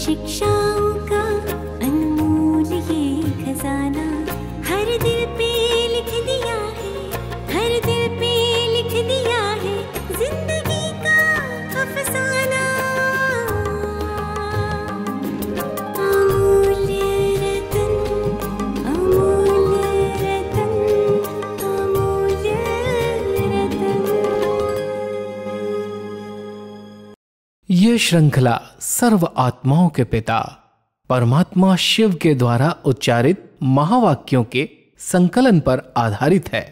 शिक्षाओं का अनमोल ये खजाना हर दिल पे लिख दिया है, हर दिल पे लिख दिया है जिंदगी का अफसाना। अमूल्य रतन, अमूल्य रतन, अमूल्य रतन। ये श्रृंखला सर्व आत्माओं के पिता परमात्मा शिव के द्वारा उच्चारित महावाक्यों के संकलन पर आधारित है।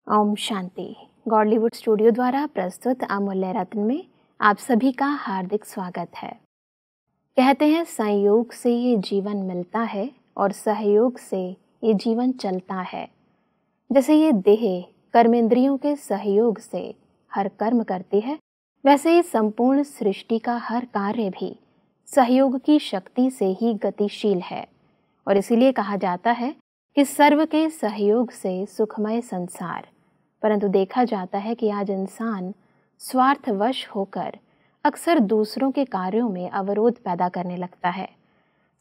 ओम शांति। गॉडलीवुड स्टूडियो द्वारा प्रस्तुत अमूल्य रत्न में आप सभी का हार्दिक स्वागत है। कहते हैं संयोग से ये जीवन मिलता है और सहयोग से ये जीवन चलता है। जैसे ये देह कर्मेंद्रियों के सहयोग से हर कर्म करती है, वैसे ही संपूर्ण सृष्टि का हर कार्य भी सहयोग की शक्ति से ही गतिशील है। और इसीलिए कहा जाता है कि सर्व के सहयोग से सुखमय संसार। परंतु देखा जाता है कि आज इंसान स्वार्थवश होकर अक्सर दूसरों के कार्यों में अवरोध पैदा करने लगता है।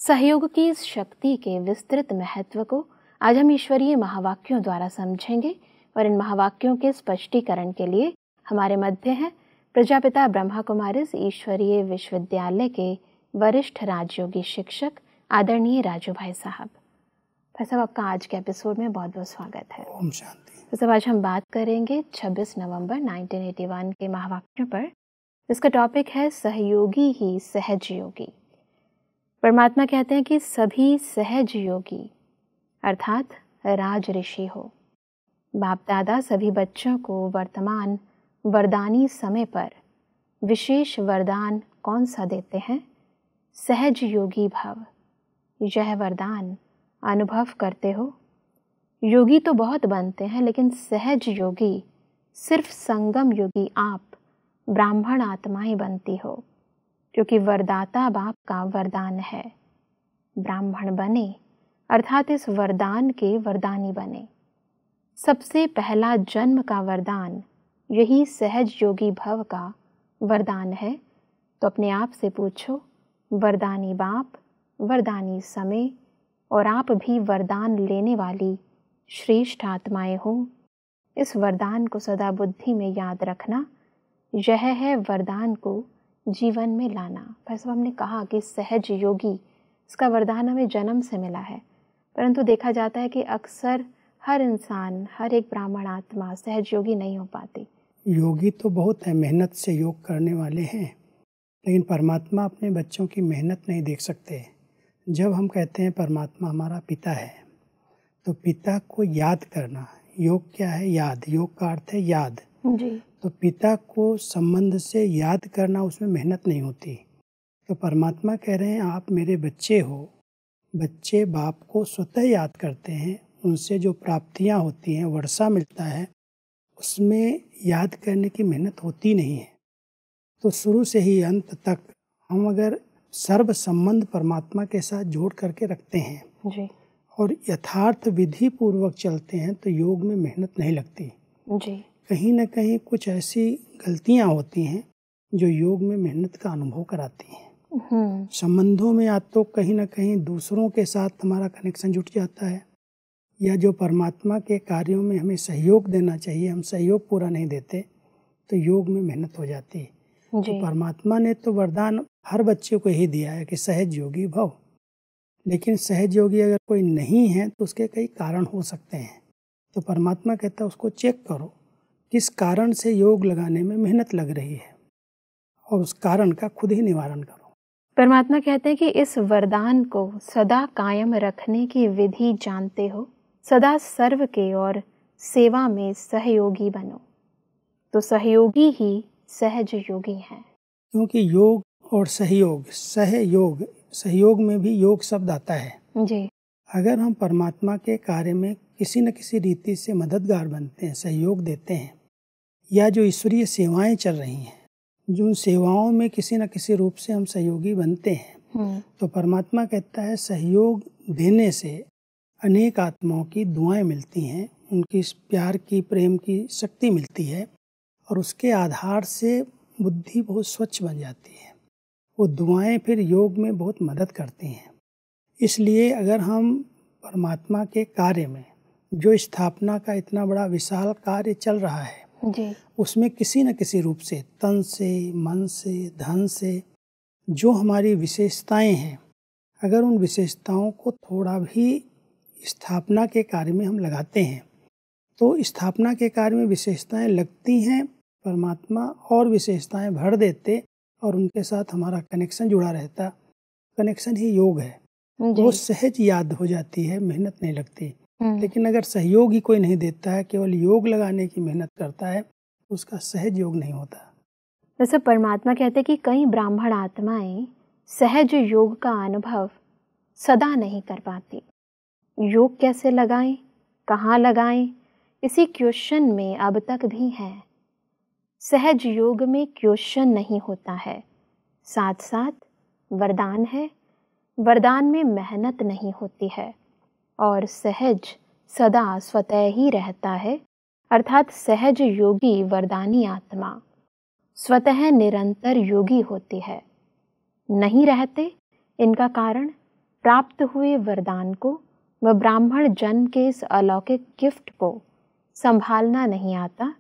सहयोग की इस शक्ति के विस्तृत महत्व को आज हम ईश्वरीय महावाक्यों द्वारा समझेंगे और इन महावाक्यों के स्पष्टीकरण के लिए हमारे मध्य हैं प्रजापिता ब्रह्मा कुमारिस ईश्वरीय विश्वविद्यालय के वरिष्ठ राजयोगी शिक्षक आदरणीय राजू भाई साहब। भाई साहब, आपका आज के एपिसोड में बहुत बहुत स्वागत है। ओम शांति। तो सब आज हम बात करेंगे 26 नवंबर 1981 के महावाक्यों पर, जिसका टॉपिक है सहयोगी ही सहज योगी। परमात्मा कहते हैं कि सभी सहज योगी अर्थात राज ऋषि हो। बाप दादा सभी बच्चों को वर्तमान वरदानी समय पर विशेष वरदान कौन सा देते हैं? सहज योगी भव। यह वरदान अनुभव करते हो। योगी तो बहुत बनते हैं, लेकिन सहज योगी सिर्फ संगम योगी आप ब्राह्मण आत्माएं बनती हो, क्योंकि वरदाता बाप का वरदान है। ब्राह्मण बने अर्थात इस वरदान के वरदानी बने। सबसे पहला जन्म का वरदान यही सहज योगी भव का वरदान है। तो अपने आप से पूछो, वरदानी बाप, वरदानी समय और आप भी वरदान लेने वाली श्रेष्ठ आत्माएं हो। इस वरदान को सदा बुद्धि में याद रखना, यह है वरदान को जीवन में लाना। वैसे हमने कहा कि सहज योगी, इसका वरदान हमें जन्म से मिला है, परंतु देखा जाता है कि अक्सर हर इंसान, हर एक ब्राह्मण आत्मा सहज योगी नहीं हो पाती। योगी तो बहुत है, मेहनत से योग करने वाले हैं, लेकिन परमात्मा अपने बच्चों की मेहनत नहीं देख सकते। जब हम कहते हैं परमात्मा हमारा पिता है, तो पिता को याद करना, योग क्या है? याद। योग का अर्थ है याद जी। तो पिता को संबंध से याद करना, उसमें मेहनत नहीं होती। तो परमात्मा कह रहे हैं आप मेरे बच्चे हो। बच्चे बाप को स्वतः याद करते हैं, उनसे जो प्राप्तियां होती हैं, वर्षा मिलता है, उसमें याद करने की मेहनत होती नहीं है। तो शुरू से ही अंत तक हम अगर सर्व संबंध परमात्मा के साथ जोड़ करके रखते हैं जी। और यथार्थ विधि पूर्वक चलते हैं, तो योग में मेहनत नहीं लगती जी। कहीं न कहीं कुछ ऐसी गलतियां होती हैं जो योग में मेहनत का अनुभव कराती हैं। संबंधों में या तो कहीं न कहीं दूसरों के साथ हमारा कनेक्शन जुट जाता है, या जो परमात्मा के कार्यों में हमें सहयोग देना चाहिए, हम सहयोग पूरा नहीं देते, तो योग में मेहनत हो जाती है। तो परमात्मा ने तो वरदान हर बच्चे को ही दिया है कि सहज योगी भव, लेकिन सहज योगी अगर कोई नहीं है तो उसके कई कारण हो सकते हैं। तो परमात्मा कहता है उसको चेक करो, किस कारण से योग लगाने में मेहनत लग रही है, और उस कारण का खुद ही निवारण करो। परमात्मा कहते हैं कि इस वरदान को सदा कायम रखने की विधि जानते हो, सदा सर्व के और सेवा में सहयोगी बनो। तो सहयोगी ही सहज योगी हैं। क्योंकि योग और सहयोग, सहयोग, सहयोग में भी योग शब्द आता है जी। अगर हम परमात्मा के कार्य में किसी न किसी रीति से मददगार बनते हैं, सहयोग देते हैं, या जो ईश्वरीय सेवाएं चल रही हैं, जो उन सेवाओं में किसी न किसी रूप से हम सहयोगी बनते हैं, तो परमात्मा कहता है सहयोग देने से अनेक आत्माओं की दुआएं मिलती हैं, उनकी प्यार की, प्रेम की शक्ति मिलती है, और उसके आधार से बुद्धि बहुत स्वच्छ बन जाती है। वो दुआएं फिर योग में बहुत मदद करती हैं। इसलिए अगर हम परमात्मा के कार्य में, जो स्थापना का इतना बड़ा विशाल कार्य चल रहा है जी, उसमें किसी न किसी रूप से, तन से, मन से, धन से, जो हमारी विशेषताएं हैं, अगर उन विशेषताओं को थोड़ा भी स्थापना के कार्य में हम लगाते हैं तो स्थापना के कार्य में विशेषताएं लगती हैं, परमात्मा और विशेषताएं भर देते और उनके साथ हमारा कनेक्शन जुड़ा रहता। कनेक्शन ही योग है। वो सहज याद हो जाती है, मेहनत नहीं लगती। लेकिन अगर सहयोग ही कोई नहीं देता है, केवल योग लगाने की मेहनत करता है, तो उसका सहज योग नहीं होता। वैसे परमात्मा कहते हैं कि कई ब्राह्मण आत्माएं सहज योग का अनुभव सदा नहीं कर पाती। योग कैसे लगाएं, कहाँ लगाएं, इसी क्वेश्चन में अब तक भी हैं। सहज योग में क्वेश्चन नहीं होता है, साथ साथ वरदान है। वरदान में मेहनत नहीं होती है और सहज सदा स्वतः ही रहता है, अर्थात सहज योगी वरदानी आत्मा स्वतः निरंतर योगी होती है। नहीं रहते, इनका कारण प्राप्त हुए वरदान को व ब्राह्मण जन्म के इस अलौकिक गिफ्ट को संभालना नहीं आता,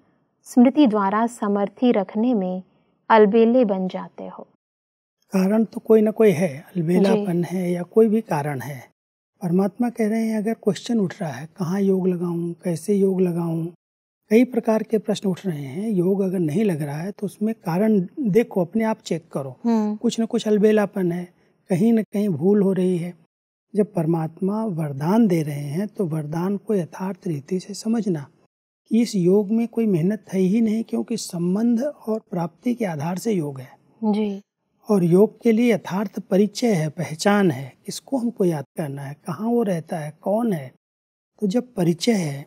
स्मृति द्वारा समर्थी रखने में अलबेले बन जाते हो। कारण तो कोई ना कोई है, अलबेलापन है या कोई भी कारण है। परमात्मा कह रहे हैं अगर क्वेश्चन उठ रहा है, कहाँ योग लगाऊं, कैसे योग लगाऊं, कई प्रकार के प्रश्न उठ रहे हैं। योग अगर नहीं लग रहा है तो उसमें कारण देखो, अपने आप चेक करो। कुछ न कुछ अलबेलापन है, कहीं न कहीं भूल हो रही है। जब परमात्मा वरदान दे रहे हैं तो वरदान को यथार्थ रीति से समझना कि इस योग में कोई मेहनत है ही नहीं, क्योंकि संबंध और प्राप्ति के आधार से योग है जी। और योग के लिए यथार्थ परिचय है, पहचान है, किसको हमको याद करना है, कहाँ वो रहता है, कौन है। तो जब परिचय है,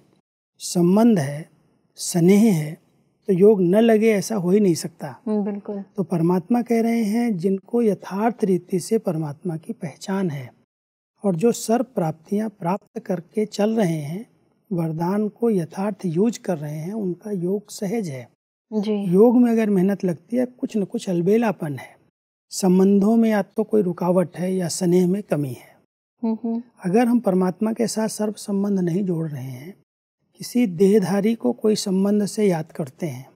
संबंध है, स्नेह है, तो योग न लगे ऐसा हो ही नहीं सकता। बिल्कुल। तो परमात्मा कह रहे हैं जिनको यथार्थ रीति से परमात्मा की पहचान है और जो सर्व प्राप्तियां प्राप्त करके चल रहे हैं, वरदान को यथार्थ यूज कर रहे हैं, उनका योग सहज है जी। योग में अगर मेहनत लगती है, कुछ न कुछ अलबेलापन है, संबंधों में या तो कोई रुकावट है या स्नेह में कमी है। अगर हम परमात्मा के साथ सर्व संबंध नहीं जोड़ रहे हैं, किसी देहधारी को कोई संबंध से याद करते हैं,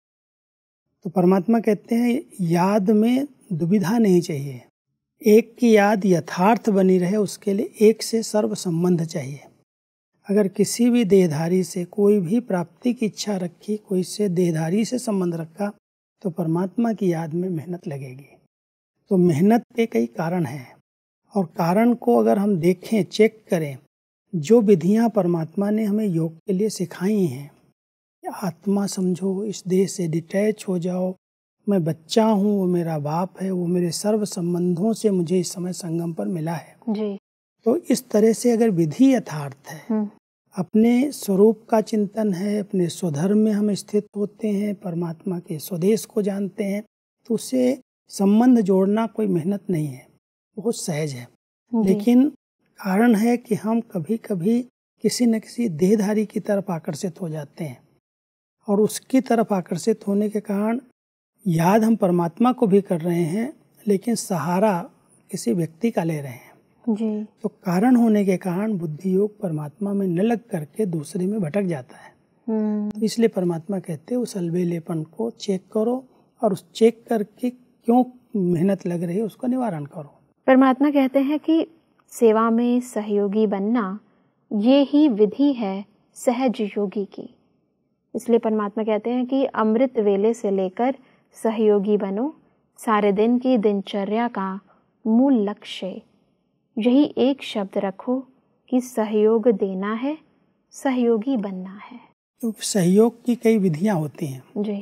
तो परमात्मा कहते हैं याद में दुविधा नहीं चाहिए। एक की याद यथार्थ बनी रहे, उसके लिए एक से सर्व संबंध चाहिए। अगर किसी भी देहधारी से कोई भी प्राप्ति की इच्छा रखी, कोई से देहधारी से संबंध रखा, तो परमात्मा की याद में मेहनत लगेगी। तो मेहनत के कई कारण हैं और कारण को अगर हम देखें, चेक करें, जो विधियां परमात्मा ने हमें योग के लिए सिखाई हैं, आत्मा समझो, इस देह से डिटैच हो जाओ, मैं बच्चा हूँ, वो मेरा बाप है, वो मेरे सर्व संबंधों से मुझे इस समय संगम पर मिला है जी। तो इस तरह से अगर विधि यथार्थ है, अपने स्वरूप का चिंतन है, अपने स्वधर्म में हम स्थित होते हैं, परमात्मा के स्वदेश को जानते हैं, तो उससे संबंध जोड़ना कोई मेहनत नहीं है, बहुत सहज है। लेकिन कारण है कि हम कभी कभी किसी न किसी देहधारी की तरफ आकर्षित हो जाते हैं और उसकी तरफ आकर्षित होने के कारण याद हम परमात्मा को भी कर रहे हैं, लेकिन सहारा किसी व्यक्ति का ले रहे हैं जी। तो कारण होने के कारण बुद्धि योग परमात्मा में न लग करके दूसरे में भटक जाता है। तो इसलिए परमात्मा कहते हैं उस अलबेलेपन को चेक करो और उस चेक करके क्यों मेहनत लग रही है उसका निवारण करो। परमात्मा कहते हैं कि सेवा में सहयोगी बनना ये ही विधि है सहज योगी की। इसलिए परमात्मा कहते हैं कि अमृत वेले से लेकर सहयोगी बनो, सारे दिन की दिनचर्या का मूल लक्ष्य यही एक शब्द रखो कि सहयोग देना है, सहयोगी बनना है। तो सहयोग की कई विधियां होती हैं जी।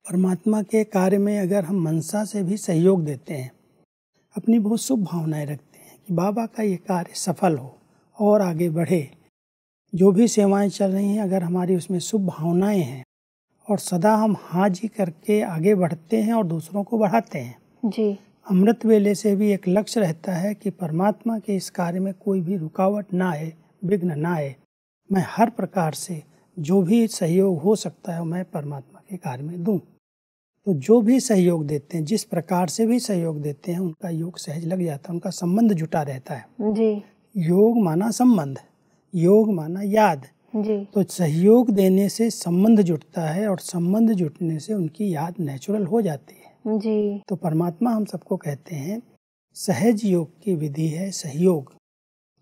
परमात्मा के कार्य में अगर हम मनसा से भी सहयोग देते हैं, अपनी बहुत शुभ भावनाएं रखते हैं कि बाबा का ये कार्य सफल हो और आगे बढ़े, जो भी सेवाएं चल रही हैं अगर हमारी उसमें शुभ भावनाएं हैं और सदा हम हाँ जी करके आगे बढ़ते हैं और दूसरों को बढ़ाते हैं जी। अमृत वेले से भी एक लक्ष्य रहता है कि परमात्मा के इस कार्य में कोई भी रुकावट ना आए, विघ्न ना आए। मैं हर प्रकार से जो भी सहयोग हो सकता है मैं परमात्मा के कार्य में दूं। तो जो भी सहयोग देते हैं, जिस प्रकार से भी सहयोग देते हैं, उनका योग सहज लग जाता है, उनका संबंध जुटा रहता है जी। योग माना संबंध, योग माना याद जी। तो सहयोग देने से संबंध जुटता है और संबंध जुटने से उनकी याद नेचुरल हो जाती है जी। तो परमात्मा हम सबको कहते हैं सहज योग की विधि है सहयोग।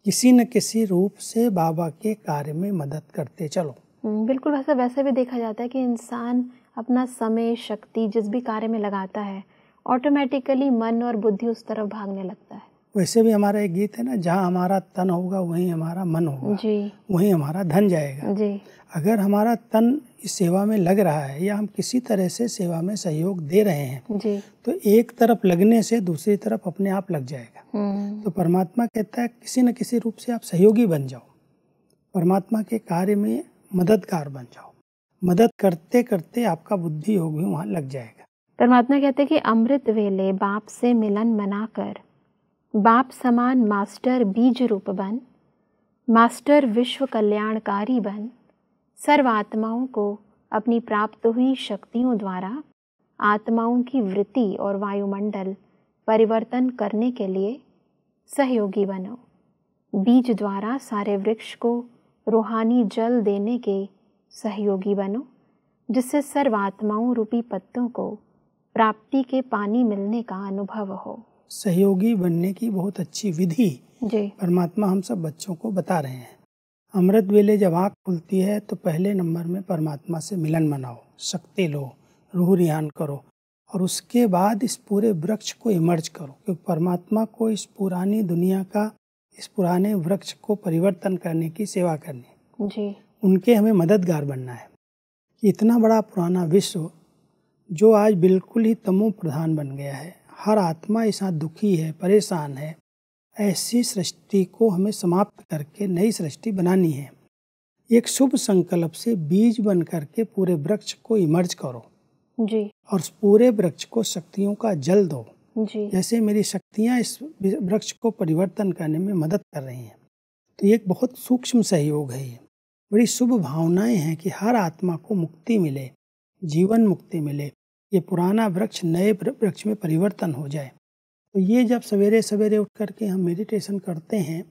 किसी न किसी रूप से बाबा के कार्य में मदद करते चलो। बिल्कुल, वैसे भी देखा जाता है कि इंसान अपना समय शक्ति जिस भी कार्य में लगाता है ऑटोमेटिकली मन और बुद्धि उस तरफ भागने लगता है। वैसे भी हमारा एक गीत है ना, जहाँ हमारा तन होगा वहीं हमारा मन होगा जी। वहीं हमारा धन जाएगा। जी। अगर हमारा तन इस सेवा में लग रहा है या हम किसी तरह से सेवा में सहयोग दे रहे हैं जी। तो एक तरफ लगने से दूसरी तरफ अपने आप लग जाएगा। तो परमात्मा कहता है किसी न किसी रूप से आप सहयोगी बन जाओ, परमात्मा के कार्य में मददगार बन जाओ। मदद करते करते आपका बुद्धि योग भी वहाँ लग जाएगा। परमात्मा कहते हैं कि अमृत वेले बाप से मिलन मनाकर बाप समान मास्टर बीज रूप बन, मास्टर विश्व कल्याणकारी बन, सर्व आत्माओं को अपनी प्राप्त हुई शक्तियों द्वारा आत्माओं की वृत्ति और वायुमंडल परिवर्तन करने के लिए सहयोगी बनो। बीज द्वारा सारे वृक्ष को रूहानी जल देने के सहयोगी बनो, जिससे सर्व आत्माओं रूपी पत्तों को प्राप्ति के पानी मिलने का अनुभव हो। सहयोगी बनने की बहुत अच्छी विधि जी। परमात्मा हम सब बच्चों को बता रहे हैं। अमृत वेले जब आँख खुलती है तो पहले नंबर में परमात्मा से मिलन मनाओ, शक्ति लो, रूह रियान करो और उसके बाद इस पूरे वृक्ष को इमर्ज करो, क्योंकि परमात्मा को इस पुरानी दुनिया का, इस पुराने वृक्ष को परिवर्तन करने की सेवा करनी। जी। उनके हमें मददगार बनना है। इतना बड़ा पुराना विश्व जो आज बिल्कुल ही तमो प्रधान बन गया है, हर आत्मा इस साथ दुखी है, परेशान है, ऐसी सृष्टि को हमें समाप्त करके नई सृष्टि बनानी है। एक शुभ संकल्प से बीज बन करके पूरे वृक्ष को इमर्ज करो जी। और उस पूरे वृक्ष को शक्तियों का जल दो। जी। जैसे मेरी शक्तियाँ इस वृक्ष को परिवर्तन करने में मदद कर रही हैं। तो ये एक बहुत सूक्ष्म सहयोग है। ये बड़ी शुभ भावनाएं हैं कि हर आत्मा को मुक्ति मिले, जीवन मुक्ति मिले, ये पुराना वृक्ष नए वृक्ष में परिवर्तन हो जाए। तो ये जब सवेरे सवेरे उठ करके हम मेडिटेशन करते हैं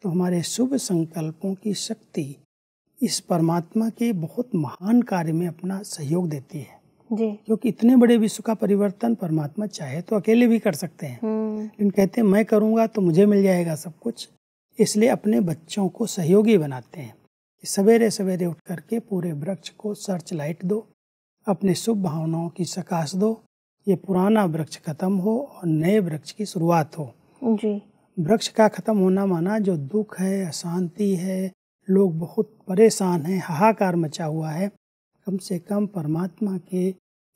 तो हमारे शुभ संकल्पों की शक्ति इस परमात्मा के बहुत महान कार्य में अपना सहयोग देती है जी। क्योंकि इतने बड़े विश्व का परिवर्तन परमात्मा चाहे तो अकेले भी कर सकते हैं, लेकिन कहते हैं मैं करूँगा तो मुझे मिल जाएगा सब कुछ। इसलिए अपने बच्चों को सहयोगी बनाते हैं। सवेरे सवेरे उठ करके पूरे वृक्ष को सर्च लाइट दो, अपने शुभ भावनाओं की सकाश दो, ये पुराना वृक्ष खत्म हो और नए वृक्ष की शुरुआत हो। जी। वृक्ष का खत्म होना माना जो दुख है, अशांति है, लोग बहुत परेशान हैं, हाहाकार मचा हुआ है, कम से कम परमात्मा के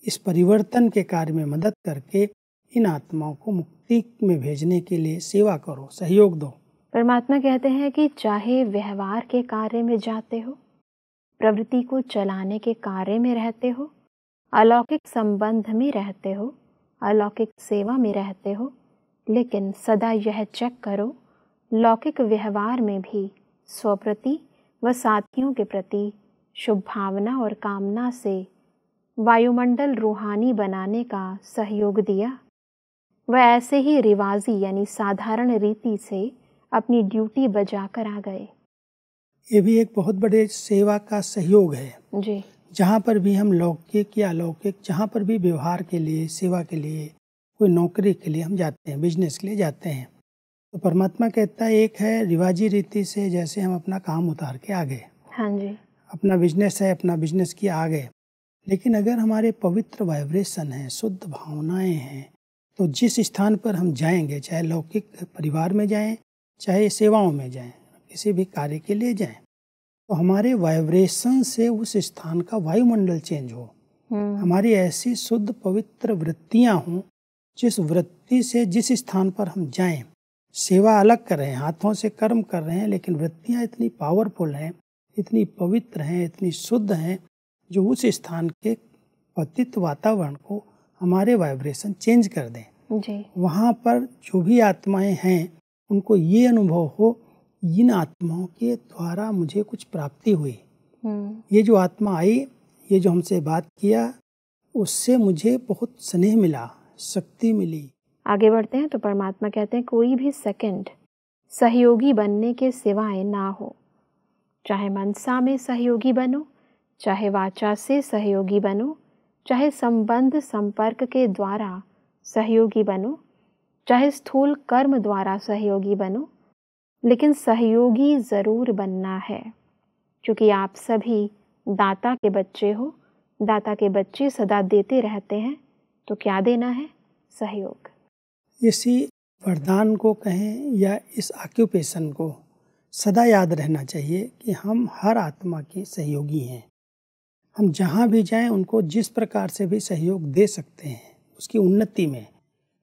इस परिवर्तन के कार्य में मदद करके इन आत्माओं को मुक्ति में भेजने के लिए सेवा करो, सहयोग दो। परमात्मा कहते हैं कि चाहे व्यवहार के कार्य में जाते हो, प्रवृत्ति को चलाने के कार्य में रहते हो, अलौकिक संबंध में रहते हो, अलौकिक सेवा में रहते हो, लेकिन सदा यह चेक करो लौकिक व्यवहार में भी स्वप्रति व साथियों के प्रति शुभ भावना और कामना से वायुमंडल रूहानी बनाने का सहयोग दिया। वह ऐसे ही रिवाजी यानी साधारण रीति से अपनी ड्यूटी बजा कर आ गए। ये भी एक बहुत बड़े सेवा का सहयोग है जी। जहाँ पर भी हम लौकिक या अलौकिक, जहाँ पर भी व्यवहार के लिए, सेवा के लिए, कोई नौकरी के लिए हम जाते हैं, बिजनेस के लिए जाते हैं, तो परमात्मा कहता है एक है रिवाजी रीति से, जैसे हम अपना काम उतार के आ गए। हाँ जी। अपना बिजनेस है, अपना बिजनेस किया आ गए। लेकिन अगर हमारे पवित्र वाइब्रेशन है, शुद्ध भावनाएं हैं, तो जिस स्थान पर हम जाएंगे, चाहे लौकिक परिवार में जाएं, चाहे सेवाओं में जाएं, किसी भी कार्य के लिए जाएं, तो हमारे वाइब्रेशन से उस स्थान का वायुमंडल चेंज हो। हमारी ऐसी शुद्ध पवित्र वृत्तियां हों जिस वृत्ति से जिस स्थान पर हम जाएं, सेवा अलग कर रहे हैं, हाथों से कर्म कर रहे हैं, लेकिन वृत्तियां इतनी पावरफुल हैं, इतनी पवित्र हैं, इतनी शुद्ध हैं, जो उस स्थान के पतित वातावरण को हमारे वाइब्रेशन चेंज कर दें। जी। वहाँ पर जो भी आत्माएं हैं उनको ये अनुभव हो, इन आत्माओं के द्वारा मुझे कुछ प्राप्ति हुई। ये जो आत्मा आई, ये जो हमसे बात किया, उससे मुझे बहुत स्नेह मिला, शक्ति मिली। आगे बढ़ते हैं तो परमात्मा कहते हैं कोई भी सेकंड सहयोगी बनने के सिवाय ना हो। चाहे मनसा में सहयोगी बनो, चाहे वाचा से सहयोगी बनो, चाहे संबंध संपर्क के द्वारा सहयोगी बनो, चाहे स्थूल कर्म द्वारा सहयोगी बनो, लेकिन सहयोगी ज़रूर बनना है, क्योंकि आप सभी दाता के बच्चे हो। दाता के बच्चे सदा देते रहते हैं, तो क्या देना है? सहयोग। इसी वरदान को कहें या इस ऑक्यूपेशन को सदा याद रहना चाहिए कि हम हर आत्मा के सहयोगी हैं। हम जहाँ भी जाएं उनको जिस प्रकार से भी सहयोग दे सकते हैं, उसकी उन्नति में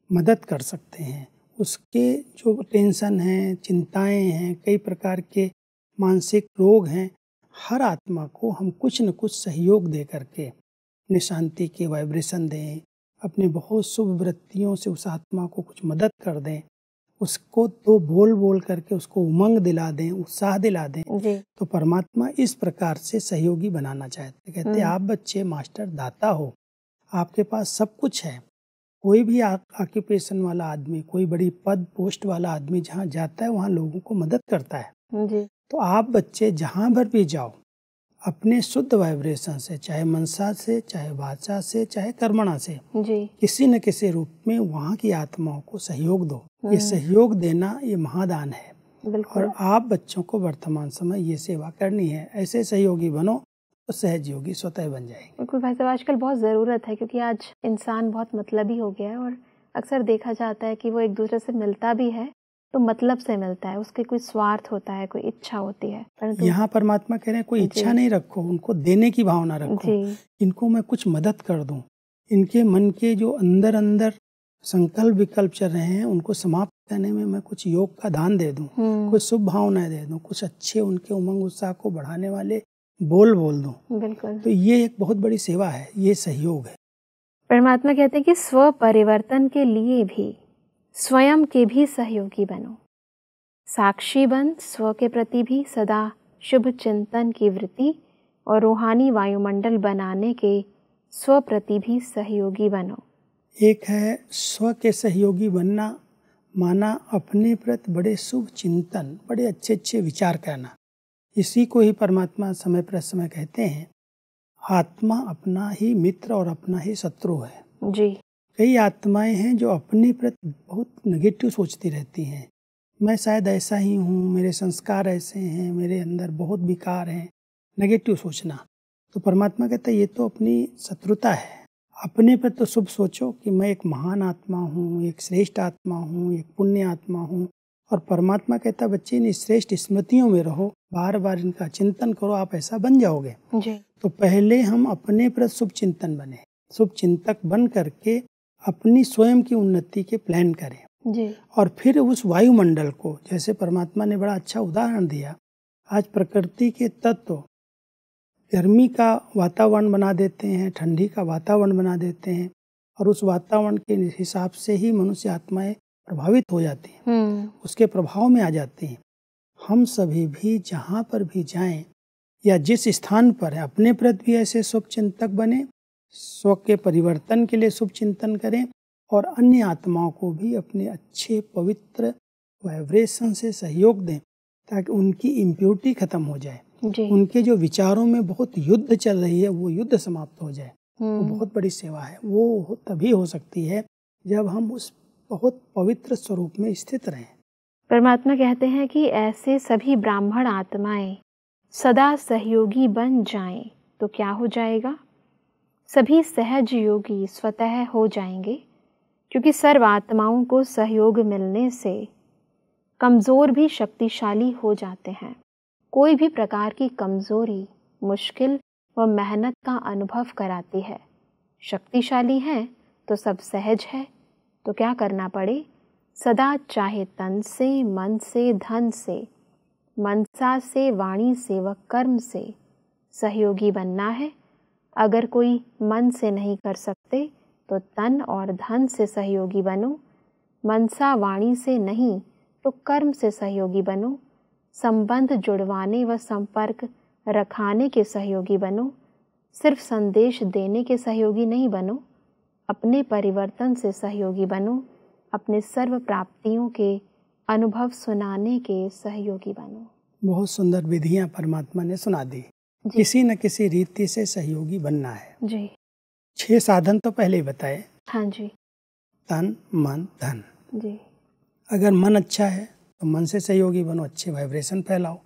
मदद कर सकते हैं। उसके जो टेंशन हैं, चिंताएं हैं, कई प्रकार के मानसिक रोग हैं, हर आत्मा को हम कुछ न कुछ सहयोग दे करके अपने शांति के वाइब्रेशन दें, अपनी बहुत शुभ वृत्तियों से उस आत्मा को कुछ मदद कर दें, उसको तो बोल बोल करके उसको उमंग दिला दें, उत्साह दिला दें। तो परमात्मा इस प्रकार से सहयोगी बनाना चाहते। कहते आप बच्चे मास्टर दाता हो, आपके पास सब कुछ है। कोई भी ऑक्यूपेशन वाला आदमी, कोई बड़ी पद पोस्ट वाला आदमी जहाँ जाता है वहाँ लोगों को मदद करता है। तो आप बच्चे जहाँ पर भी जाओ अपने शुद्ध वाइब्रेशन से, चाहे मनसा से, चाहे वाचा से, चाहे कर्मणा से, किसी न किसी रूप में वहाँ की आत्माओं को सहयोग दो। ये सहयोग देना ये महादान है। और आप बच्चों को वर्तमान समय ये सेवा करनी है। ऐसे सहयोगी बनो तो सहज योगी स्वतः बन जाएंगे। बिल्कुल भाई साहब, आजकल बहुत ज़रूरत है, क्योंकि आज इंसान बहुत मतलबी हो गया है और अक्सर देखा जाता है कि वो एक दूसरे से मिलता भी है तो मतलब से मिलता है, उसके कोई स्वार्थ होता है, कोई इच्छा होती है। यहाँ परमात्मा कह रहे हैं कोई इच्छा नहीं रखो, उनको देने की भावना रखो। इनको मैं कुछ मदद कर दूं, इनके मन के जो अंदर अंदर संकल्प विकल्प चल रहे हैं उनको समाप्त करने में मैं कुछ योग का दान दे दूं, कुछ शुभ भावनाएं दे दूं, कुछ अच्छे उनके उमंग उत्साह को बढ़ाने वाले बोल दूं। बिल्कुल। तो ये एक बहुत बड़ी सेवा है, ये सहयोग है। परमात्मा कहते हैं कि स्व परिवर्तन के लिए भी स्वयं के भी सहयोगी बनो। साक्षी बन स्व के प्रति भी सदा शुभ चिंतन की वृत्ति और रूहानी वायुमंडल बनाने के स्व प्रति भी सहयोगी बनो। एक है स्व के सहयोगी बनना, माना अपने प्रति बड़े शुभ चिंतन, बड़े अच्छे अच्छे विचार करना। इसी को ही परमात्मा समय पर समय कहते हैं आत्मा अपना ही मित्र और अपना ही शत्रु है। जी। कई आत्माएं हैं जो अपने प्रति बहुत नेगेटिव सोचती रहती हैं। मैं शायद ऐसा ही हूँ, मेरे संस्कार ऐसे हैं, मेरे अंदर बहुत विकार हैं, नेगेटिव सोचना। तो परमात्मा कहता है ये तो अपनी शत्रुता है। अपने पर तो शुभ सोचो कि मैं एक महान आत्मा हूँ, एक श्रेष्ठ आत्मा हूँ, एक पुण्य आत्मा हूँ। और परमात्मा कहता है बच्चे इन श्रेष्ठ स्मृतियों में रहो, बार बार इनका चिंतन करो, आप ऐसा बन जाओगे। जी। तो पहले हम अपने प्रति शुभ चिंतन बने, शुभ चिंतक बन करके अपनी स्वयं की उन्नति के प्लान करें। जी। और फिर उस वायुमंडल को, जैसे परमात्मा ने बड़ा अच्छा उदाहरण दिया, आज प्रकृति के तत्व गर्मी का वातावरण बना देते हैं, ठंडी का वातावरण बना देते हैं, और उस वातावरण के हिसाब से ही मनुष्य आत्माएं प्रभावित हो जाती हैं, उसके प्रभाव में आ जाती हैं। हम सभी भी जहाँ पर भी जाएं या जिस स्थान पर है अपने प्रति भी ऐसे शुभ चिंतक बने, स्व के परिवर्तन के लिए शुभ चिंतन करें और अन्य आत्माओं को भी अपने अच्छे पवित्र वाइब्रेशन से सहयोग दें ताकि उनकी इम्प्योरिटी खत्म हो जाए। उनके जो विचारों में बहुत युद्ध चल रही है वो युद्ध समाप्त हो जाए। वो बहुत बड़ी सेवा है। वो तभी हो सकती है जब हम उस बहुत पवित्र स्वरूप में स्थित रहें। परमात्मा कहते हैं कि ऐसे सभी ब्राह्मण आत्माएं सदा सहयोगी बन जाएं तो क्या हो जाएगा? सभी सहज योगी स्वतः हो जाएंगे, क्योंकि सर्व आत्माओं को सहयोग मिलने से कमज़ोर भी शक्तिशाली हो जाते हैं। कोई भी प्रकार की कमज़ोरी मुश्किल व मेहनत का अनुभव कराती है। शक्तिशाली है तो सब सहज है, तो क्या करना पड़े? सदा चाहे तन से, मन से, धन से, मनसा से, वाणी से व कर्म से सहयोगी बनना है। अगर कोई मन से नहीं कर सकते तो तन और धन से सहयोगी बनो। मनसा वाणी से नहीं तो कर्म से सहयोगी बनो। संबंध जुड़वाने व संपर्क रखाने के सहयोगी बनो। सिर्फ संदेश देने के सहयोगी नहीं बनो, अपने परिवर्तन से सहयोगी बनो, अपने सर्व प्राप्तियों के अनुभव सुनाने के सहयोगी बनो। बहुत सुंदर विधियां परमात्मा ने सुना दी। किसी न किसी रीति से सहयोगी बनना है जी। 6 साधन तो पहले ही बताए। हाँ जी। तन मन धन जी। अगर मन अच्छा है तो मन से सहयोगी बनो, अच्छे वाइब्रेशन फैलाओ।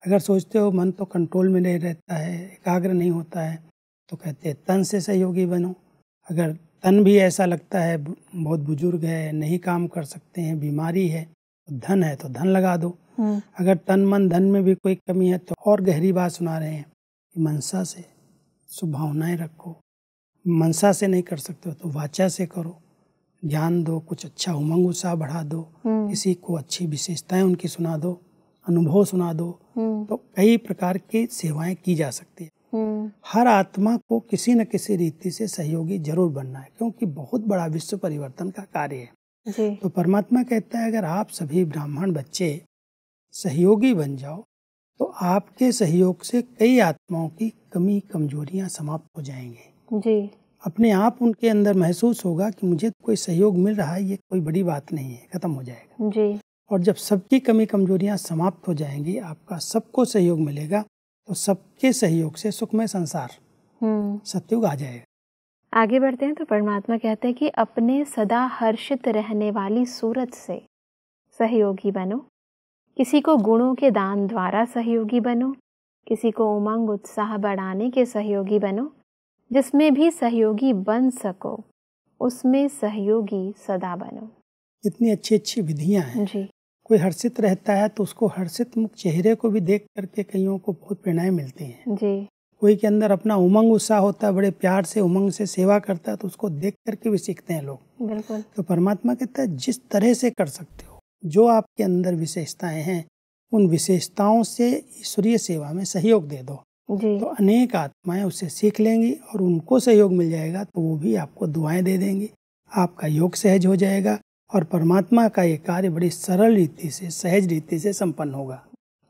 अगर सोचते हो मन तो कंट्रोल में नहीं रहता है, एकाग्र नहीं होता है, तो कहते हैं तन से सहयोगी बनो। अगर तन भी ऐसा लगता है बहुत बुजुर्ग है, नहीं काम कर सकते हैं, बीमारी है, तो धन है तो धन लगा दो। अगर तन मन धन में भी कोई कमी है तो और गहरी बात सुना रहे हैं कि मनसा से शुभभावनाएं रखो। मनसा से नहीं कर सकते हो तो वाचा से करो, ज्ञान दो, कुछ अच्छा उमंग उत्साह बढ़ा दो, किसी को अच्छी विशेषताएं उनकी सुना दो, अनुभव सुना दो। तो कई प्रकार की सेवाएं की जा सकती है। हर आत्मा को किसी न किसी रीति से सहयोगी जरूर बनना है, क्योंकि बहुत बड़ा विश्व परिवर्तन का कार्य है जी। तो परमात्मा कहता है अगर आप सभी ब्राह्मण बच्चे सहयोगी बन जाओ तो आपके सहयोग से कई आत्माओं की कमी कमजोरियां समाप्त हो जाएंगी जी। अपने आप उनके अंदर महसूस होगा कि मुझे कोई सहयोग मिल रहा है, ये कोई बड़ी बात नहीं है, खत्म हो जाएगा जी। और जब सबकी कमी कमजोरियां समाप्त हो जाएंगी, आपका सबको सहयोग मिलेगा, तो सबके सहयोग से सुखमय संसार सतयुग आ जाएगा। आगे बढ़ते हैं तो परमात्मा कहते हैं कि अपने सदा हर्षित रहने वाली सूरत से सहयोगी बनो, किसी को गुणों के दान द्वारा सहयोगी बनो, किसी को उमंग उत्साह बढ़ाने के सहयोगी बनो। जिसमें भी सहयोगी बन सको उसमें सहयोगी सदा बनो। इतनी अच्छी अच्छी विधियां हैं जी। कोई हर्षित रहता है तो उसको हर्षित मुख चेहरे को भी देख करके कईयों को बहुत प्रेरणाएं मिलती हैं जी। कोई के अंदर अपना उमंग उत्साह होता है, बड़े प्यार से उमंग से सेवा करता है, तो उसको देख करके भी सीखते हैं लोग। बिल्कुल। तो परमात्मा कहता है जिस तरह से कर सकते हो, जो आपके अंदर विशेषताएं हैं, उन विशेषताओं से ईश्वरीय सेवा में सहयोग दे दो जी। तो अनेक आत्माएं उससे सीख लेंगी और उनको सहयोग मिल जाएगा, तो वो भी आपको दुआएं दे देंगी, आपका योग सहज हो जाएगा और परमात्मा का ये कार्य बड़ी सरल रीति से, सहज रीति से संपन्न होगा।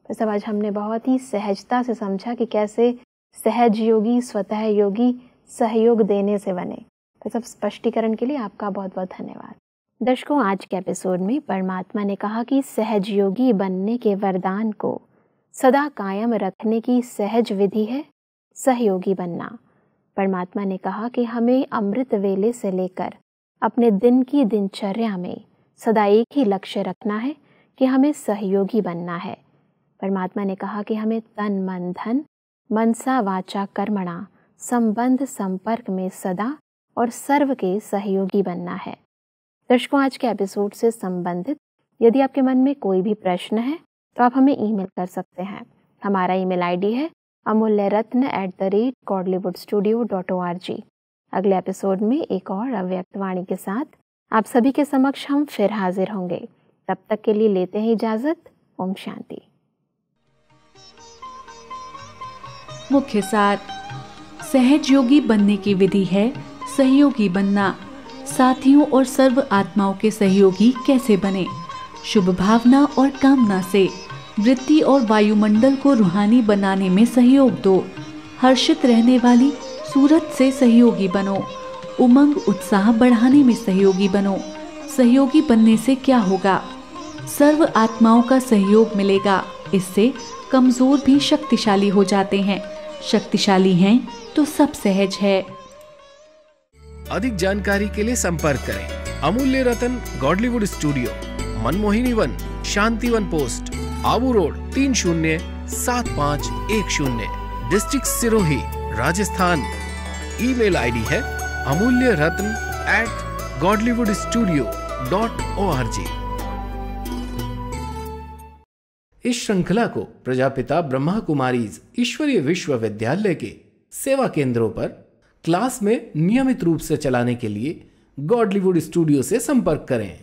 तो सब आज हमने बहुत ही सहजता से समझा कि कैसे सहज योगी स्वतः योगी सहयोग देने से बने। तो सब स्पष्टीकरण के लिए आपका बहुत बहुत धन्यवाद। दर्शकों, आज के एपिसोड में परमात्मा ने कहा कि सहज योगी बनने के वरदान को सदा कायम रखने की सहज विधि है सहयोगी बनना। परमात्मा ने कहा कि हमें अमृत वेले से लेकर अपने दिन की दिनचर्या में सदा एक ही लक्ष्य रखना है कि हमें सहयोगी बनना है। परमात्मा ने कहा कि हमें तन मन धन मनसा वाचा कर्मणा संबंध संपर्क में सदा और सर्व के सहयोगी बनना है। दर्शकों, आज के एपिसोड से संबंधित यदि आपके मन में कोई भी प्रश्न है तो आप हमें ईमेल कर सकते हैं। हमारा ईमेल आईडी है amulyaratna@godlywoodstudio.org। अगले एपिसोड में एक और अव्यक्त वाणी के साथ आप सभी के समक्ष हम फिर हाजिर होंगे। तब तक के लिए लेते हैं इजाजत। ओम शांति। मुख्य सार, सहज योगी बनने की विधि है सहयोगी बनना। साथियों और सर्व आत्माओं के सहयोगी कैसे बने? शुभ भावना और कामना से वृत्ति और वायुमंडल को रूहानी बनाने में सहयोग दो। हर्षित रहने वाली सूरत से सहयोगी बनो। उमंग उत्साह बढ़ाने में सहयोगी बनो। सहयोगी बनने से क्या होगा? सर्व आत्माओं का सहयोग मिलेगा। इससे कमजोर भी शक्तिशाली हो जाते हैं। शक्तिशाली हैं तो सब सहज है। अधिक जानकारी के लिए संपर्क करें Amulya Ratan Godlywood Studio, Manmohini Van, Shanti Van post, Abu Road 307510, district Sirohi, Rajasthan. Email ID है amulyaratn@godlywoodstudio.org। इस श्रृंखला को प्रजापिता ब्रह्मा कुमारीज ईश्वरीय विश्वविद्यालय के सेवा केंद्रों पर क्लास में नियमित रूप से चलाने के लिए गॉडलीवुड स्टूडियो से संपर्क करें।